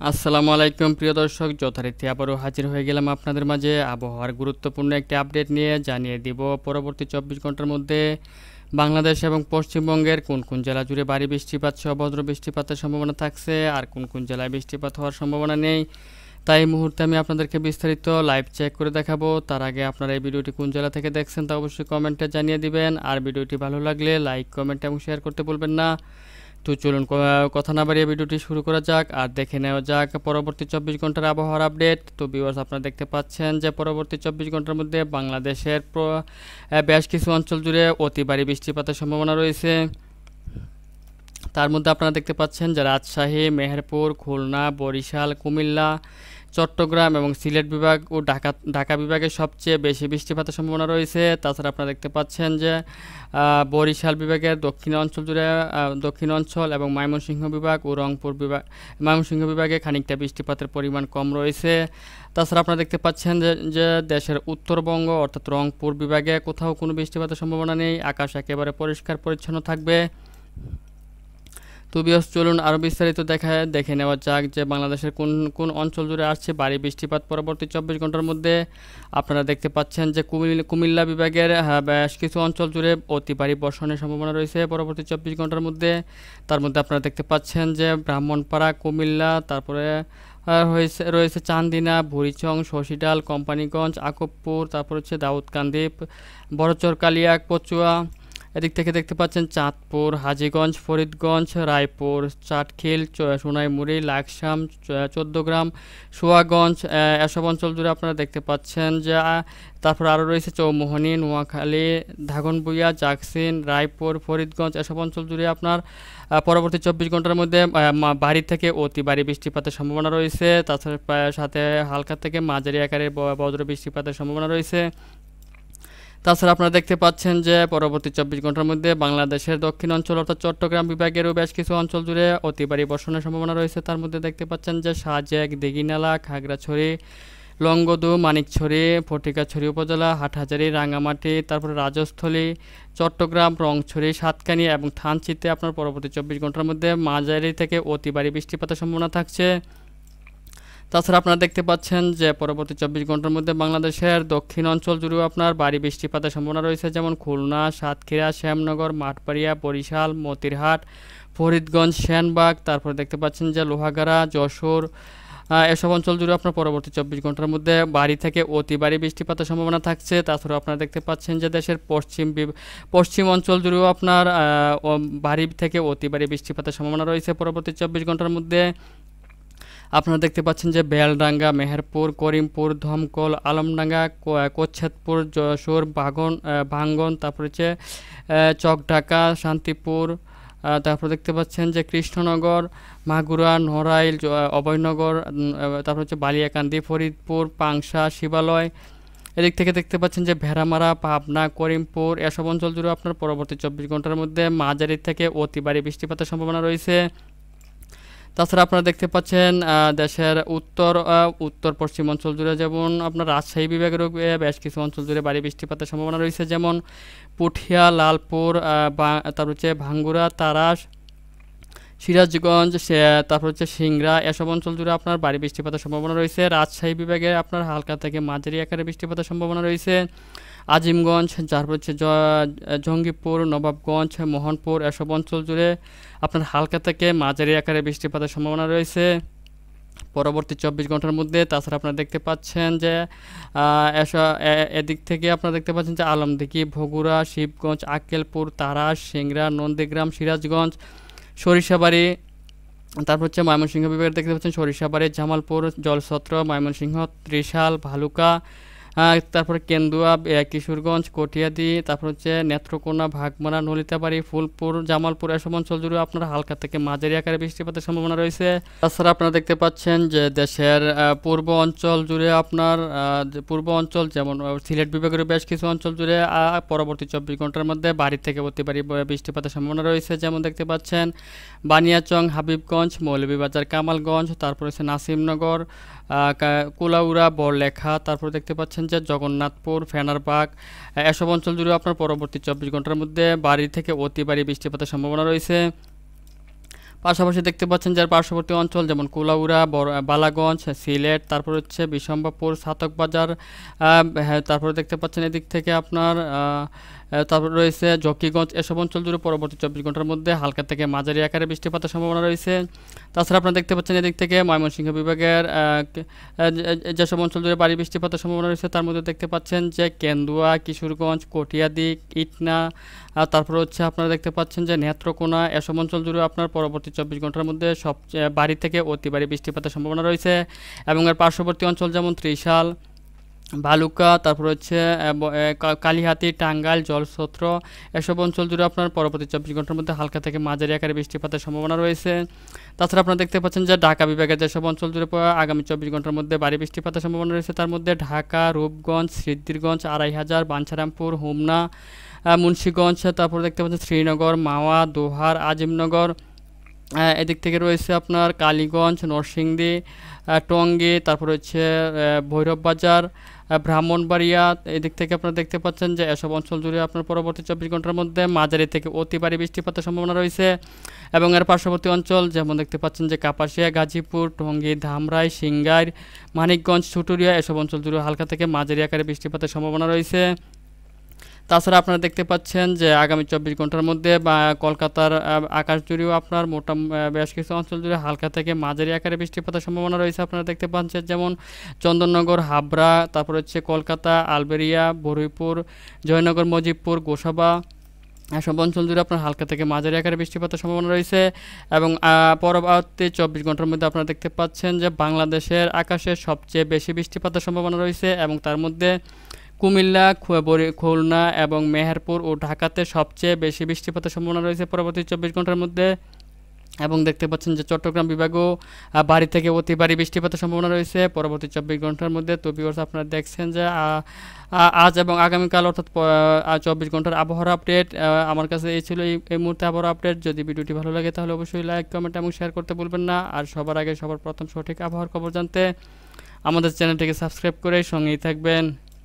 আসসালামু আলাইকুম প্রিয় দর্শক, যথারীতি আবারও হাজির হয়ে গেলাম আপনাদের মাঝে আবহাওয়ার গুরুত্বপূর্ণ একটি আপডেট নিয়ে। জানিয়ে দিব পরবর্তী 24 ঘন্টার মধ্যে বাংলাদেশ এবং পশ্চিমবঙ্গের কোন কোন জেলা জুড়ে ভারী বৃষ্টিপাত সহ বজ্র বৃষ্টিপাতের সম্ভাবনা থাকছে আর কোন কোন জেলায় বৃষ্টিপাত হওয়ার সম্ভাবনা নেই। তাই এই মুহূর্তে আমি আপনাদেরকে বিস্তারিত লাইভ চেক করে দেখাবো। তার আগে আপনারা এই ভিডিওটি কোন জেলা থেকে দেখছেন তা অবশ্যই কমেন্টে জানিয়ে দিবেন। আর ভিডিওটি ভালো লাগলে লাইক, কমেন্ট এবং শেয়ার করতে ভুলবেন না। তো চলুন কথা না বাড়িয়ে ভিডিওটি শুরু করা যাক আর দেখে নেওয়া যাক পরবর্তী 24 ঘন্টার আবহাওয়ার আপডেট। তো ভিউয়ার্স, আপনারা দেখতে পাচ্ছেন যে পরবর্তী 24 ঘন্টার মধ্যে বাংলাদেশের বেশ কিছু অঞ্চল জুড়ে অতি ভারী বৃষ্টিপাতের সম্ভাবনা রয়েছে। তার মধ্যে আপনারা দেখতে পাচ্ছেন যে রাজশাহী, মেহেরপুর, খুলনা, বরিশাল, কুমিল্লা, চট্টগ্রাম এবং সিলেট বিভাগ ও ঢাকা বিভাগে সবচেয়ে বেশি বৃষ্টিপাতের সম্ভাবনা রয়েছে। তাছাড়া আপনারা দেখতে পাচ্ছেন যে বরিশাল বিভাগের দক্ষিণ অঞ্চল জুড়ে দক্ষিণ অঞ্চল এবং ময়মনসিংহ বিভাগে খানিকটা বৃষ্টিপাতের পরিমাণ কম রয়েছে। তাছাড়া আপনারা দেখতে পাচ্ছেন যে দেশের উত্তরবঙ্গ অর্থাৎ রংপুর বিভাগে কোথাও কোনো বৃষ্টিপাতের সম্ভাবনা নেই, আকাশ একেবারে পরিষ্কার পরিচ্ছন্ন থাকবে। তো ভিউয়ার্স, চলুন আরও বিস্তারিত দেখে নেওয়া যাক যে বাংলাদেশের কোন কোন অঞ্চল জুড়ে আসছে ভারী বৃষ্টিপাত পরবর্তী 24 ঘন্টার মধ্যে। আপনারা দেখতে পাচ্ছেন যে কুমিল্লা বিভাগের বেশ কিছু অঞ্চল জুড়ে অতি ভারী বর্ষণের সম্ভাবনা রয়েছে পরবর্তী 24 ঘন্টার মধ্যে। তার মধ্যে আপনারা দেখতে পাচ্ছেন যে ব্রাহ্মণপাড়া, কুমিল্লা, তারপরে রয়েছে চান্দিনা, বুড়িচং, শশীডাল, কোম্পানিগঞ্জ, আকবপুর, তারপর হচ্ছে দাউদকান্দি, বড়চর, কালিয়াক, পচুয়া। এদিক থেকে দেখতে পাচ্ছেন চাঁদপুর, হাজীগঞ্জ, ফরিদগঞ্জ, রায়পুর, চাটখিল, সোনাইমুড়ি, লাকসাম, 14 গ্রাম, সুয়াগঞ্জ, এসব অঞ্চল জুড়ে আপনারা দেখতে পাচ্ছেন যে তারপর আরও রয়েছে চৌমোহনী, নোয়াখালী, দাগনভূঞা, জাকসিন, রায়পুর, ফরিদগঞ্জ। এসব অঞ্চল জুড়ে আপনার পরবর্তী 24 ঘন্টার মধ্যে ভারী থেকে অতি ভারী বৃষ্টিপাতের সম্ভাবনা রয়েছে। তাছাড়া সাথে হালকা থেকে মাঝারি আকারের বজ্র বৃষ্টিপাতের সম্ভাবনা রয়েছে। তাছাড়া আপনারা দেখতে পাচ্ছেন যে পরবর্তী 24 ঘন্টার মধ্যে বাংলাদেশের দক্ষিণ অঞ্চল অর্থাৎ চট্টগ্রাম বিভাগেরও বেশ কিছু অঞ্চল জুড়ে অতি ভারী বর্ষণের সম্ভাবনা রয়েছে। তার মধ্যে দেখতে পাচ্ছেন যে সাজেক, দিঘিনালা, খাগড়াছড়ি, লংগদু, মানিকছড়ি, ফটিকাছড়ি উপজেলা, হাটহাজারী, রাঙ্গামাটি, তারপরে রাজস্থলী, চট্টগ্রাম, রংছড়ি, সাতকানি এবং থানচিতে আপনার পরবর্তী 24 ঘন্টার মধ্যে মাঝারি থেকে অতি ভারী বৃষ্টিপাতের সম্ভাবনা থাকছে। তাছাড়া আপনারা দেখতে পাচ্ছেন যে পরবর্তী 24 ঘন্টার মধ্যে বাংলাদেশের দক্ষিণ অঞ্চল জুড়েও আপনার ভারী বৃষ্টিপাতের সম্ভাবনা রয়েছে, যেমন খুলনা, সাতক্ষীরা, শ্যামনগর, মাঠবাড়িয়া, বরিশাল, মতিরহাট, ফরিদগঞ্জ, সেনবাগ। তারপরে দেখতে পাচ্ছেন যে লোহাগাড়া, যশোর, এসব অঞ্চল জুড়ে আপনার পরবর্তী 24 ঘন্টার মধ্যে ভারী থেকে অতি ভারী বৃষ্টিপাতের সম্ভাবনা থাকছে। তাছাড়াও আপনারা দেখতে পাচ্ছেন যে দেশের পশ্চিম অঞ্চল জুড়েও আপনার ভারী থেকে অতি ভারী বৃষ্টিপাতের সম্ভাবনা রয়েছে পরবর্তী 24 ঘন্টার মধ্যে। আপনারা দেখতে পাচ্ছেন যে বেলডাঙ্গা, মেহেরপুর, করিমপুর, ধমকল, আলমডাঙ্গা, কোচ্ছেদপুর, যশোর, ভাঙ্গন, তারপর হচ্ছে চকঢাকা, শান্তিপুর, তারপর দেখতে পাচ্ছেন যে কৃষ্ণনগর, মাগুরা, নড়াইল, অভয়নগর, তারপর হচ্ছে বালিয়াকান্দি, ফরিদপুর, পাংশা, শিবালয়। এদিক থেকে দেখতে পাচ্ছেন যে ভেড়ামারা, পাবনা, করিমপুর, এসব অঞ্চল জুড়ে আপনার পরবর্তী 24 ঘন্টার মধ্যে মাঝারি থেকে অতি ভারী বৃষ্টিপাতের সম্ভাবনা রয়েছে। তাছাড়া আপনারা দেখতে পাচ্ছেন দেশের উত্তর পশ্চিম অঞ্চল জুড়ে যেমন আপনার রাজশাহী বিভাগেরও বেশ কিছু অঞ্চল জুড়ে ভারী বৃষ্টিপাতের সম্ভাবনা রয়েছে, যেমন পুঠিয়া, লালপুর, তারপর হচ্ছে ভাঙ্গুড়া, তারাস, সিরাজগঞ্জ, তারপর হচ্ছে সিংড়া। এসব অঞ্চল জুড়ে আপনার ভারী বৃষ্টিপাতের সম্ভাবনা রয়েছে। রাজশাহী বিভাগে আপনার হালকা থেকে মাঝারি আকারে বৃষ্টিপাতের সম্ভাবনা রয়েছে। আজিমগঞ্জ, তারপর হচ্ছে জঙ্গিপুর, নবাবগঞ্জ, মোহনপুর, এসব অঞ্চল জুড়ে আপনার হালকা থেকে মাঝারি আকারে বৃষ্টিপাতের সম্ভাবনা রয়েছে পরবর্তী 24 ঘন্টার মধ্যে। তাছাড়া আপনারা দেখতে পাচ্ছেন যে এদিক থেকে আপনারা দেখতে পাচ্ছেন যে আলমদিঘি, বগুড়া, শিবগঞ্জ, আক্কেলপুর, তারাস, সিংড়া, নন্দীগ্রাম, সিরাজগঞ্জ, সরিষাবাড়ি, তারপর হচ্ছে ময়মনসিংহ বিভাগে দেখতে পাচ্ছেন সরিষাবাড়ি, জামালপুর, জলছত্র, ময়মনসিংহ, ত্রিশাল, ভালুকা, তারপরে কেন্দুয়া, কিশোরগঞ্জ, কটিয়াদি, তারপর হচ্ছে নেত্রকোনা, ভাগমারা, নলিতাবাড়ি, ফুলপুর, জামালপুর। এসব অঞ্চল জুড়ে আপনার হালকা থেকে মাঝারি আকারে বৃষ্টিপাতের সম্ভাবনা রয়েছে। তাছাড়া আপনারা দেখতে পাচ্ছেন যে দেশের পূর্ব অঞ্চল জুড়ে আপনার পূর্ব অঞ্চল যেমন সিলেট বিভাগের বেশ কিছু অঞ্চল জুড়ে পরবর্তী 24 ঘন্টার মধ্যে ভারী থেকে অতি ভারী বৃষ্টিপাতের সম্ভাবনা রয়েছে, যেমন দেখতে পাচ্ছেন বানিয়াচং, হাবিবগঞ্জ, মৌলভীবাজার, কামালগঞ্জ, তারপর হচ্ছে নাসিমনগর, কুলাউড়া, বড়লেখা, তারপর দেখতে পাচ্ছেন যে জগন্নাথপুর, ফেনারবাগ। এসব অঞ্চল জুড়ে আপনার পরবর্তী 24 ঘন্টার মধ্যে ভারী থেকে অতি ভারী বৃষ্টিপাতের সম্ভাবনা রয়েছে। পাশাপাশি দেখতে পাচ্ছেন যার পার্শ্ববর্তী অঞ্চল যেমন কুলাউড়া, বালাগঞ্জ, সিলেট, তারপর হচ্ছে বিশম্বাপুর, ছাতক বাজার, হ্যাঁ, তারপরে দেখতে পাচ্ছেন এদিক থেকে আপনার তারপর রয়েছে জকিগঞ্জ, এসব অঞ্চল জুড়ে পরবর্তী 24 ঘন্টার মধ্যে হালকা থেকে মাঝারি আকারে বৃষ্টিপাতের সম্ভাবনা রয়েছে। তাছাড়া আপনারা দেখতে পাচ্ছেন এদিক থেকে ময়মনসিংহ বিভাগের যেসব অঞ্চল জুড়ে ভারী বৃষ্টিপাতের সম্ভাবনা রয়েছে তার মধ্যে দেখতে পাচ্ছেন যে কেন্দুয়া, কিশোরগঞ্জ, কটিয়াদি, ইটনা, তারপর হচ্ছে আপনারা দেখতে পাচ্ছেন যে নেত্রকোনা, এসব অঞ্চল জুড়ে আপনার পরবর্তী 24 ঘন্টার মধ্যে সবচেয়ে ভারী থেকে অতি ভারী বৃষ্টিপাতের সম্ভাবনা রয়েছে। এবং এর পার্শ্ববর্তী অঞ্চল যেমন ত্রিশাল, ভালুকা, তারপর হচ্ছে কালিহাতি, টাঙ্গাইল, জলছত্র, এসব অঞ্চল জুড়ে আপনার পরবর্তী 24 ঘন্টার মধ্যে হালকা থেকে মাঝারি আকারে বৃষ্টিপাতের সম্ভাবনা রয়েছে। তাছাড়া আপনারা দেখতে পাচ্ছেন যে ঢাকা বিভাগের যেসব অঞ্চল জুড়ে আগামী 24 ঘন্টার মধ্যে ভারী বৃষ্টিপাতের সম্ভাবনা রয়েছে তার মধ্যে ঢাকা, রূপগঞ্জ, সিদ্ধিরগঞ্জ, আড়াইহাজার, বাঞ্ছারামপুর, হোমনা, মুন্সিগঞ্জ, তারপর দেখতে পাচ্ছেন শ্রীনগর, মাওয়া, দোহার, আজিমনগর, এদিক থেকে রয়েছে আপনার কালীগঞ্জ, নরসিংদী, টঙ্গী, তারপর হচ্ছে ভৈরব বাজার, ব্রাহ্মণবাড়িয়া, এদিক থেকে আপনারা দেখতে পাচ্ছেন যে এসব অঞ্চল জুড়ে আপনার পরবর্তী 24 ঘন্টার মধ্যে মাঝারি থেকে অতি ভারী বৃষ্টিপাতের সম্ভাবনা রয়েছে। এবং এর পার্শ্ববর্তী অঞ্চল যেমন দেখতে পাচ্ছেন যে কাপাসিয়া, গাজীপুর, টঙ্গী, ধামরাই, সিংগাইর, মানিকগঞ্জ, চুটুরিয়া, এসব অঞ্চল জুড়ে হালকা থেকে মাঝারি আকারে বৃষ্টিপাতের সম্ভাবনা রয়েছে। তাছাড়া আপনারা দেখতে পাচ্ছেন যে আগামী 24 ঘন্টার মধ্যে বা কলকাতার আকাশ জুড়েও আপনার বেশ কিছু অঞ্চল জুড়ে হালকা থেকে মাঝারি আকারে বৃষ্টিপাতের সম্ভাবনা রয়েছে। আপনারা দেখতে পাচ্ছেন যেমন চন্দননগর, হাবড়া, তারপর হচ্ছে কলকাতা, আলবেরিয়া, বরুইপুর, জয়নগর, মজিবপুর, গোসাবা, এসব অঞ্চল জুড়ে আপনার হালকা থেকে মাঝারি আকারে বৃষ্টিপাতের সম্ভাবনা রয়েছে। এবং পরবর্তী 24 ঘন্টার মধ্যে আপনারা দেখতে পাচ্ছেন যে বাংলাদেশের আকাশে সবচেয়ে বেশি বৃষ্টিপাতের সম্ভাবনা রয়েছে এবং তার মধ্যে কুমিল্লা, খুলনা এবং মেহেরপুর ও ঢাকাতে সবচেয়ে বেশি বৃষ্টিপাতের সম্ভাবনা রয়েছে পরবর্তী 24 ঘন্টার মধ্যে। এবং দেখতে পাচ্ছেন যে চট্টগ্রাম বিভাগেও ভারী থেকে অতি ভারী বৃষ্টিপাতের সম্ভাবনা রয়েছে পরবর্তী 24 ঘন্টার মধ্যে। তো ভিউয়ার্স, আপনারা দেখছেন যে আজ এবং আগামীকাল অর্থাৎ 24 ঘন্টার আবহাওয়ার আপডেট আমার কাছে এই ছিল এই মুহূর্তে আবহাওয়ার আপডেট। যদি ভিডিওটি ভালো লাগে তাহলে অবশ্যই লাইক, কমেন্ট এবং শেয়ার করতে ভুলবেন না। আর সবার আগে সবার প্রথম সঠিক আবহাওয়ার খবর জানতে আমাদের চ্যানেলটিকে সাবস্ক্রাইব করে সঙ্গেই থাকবেন।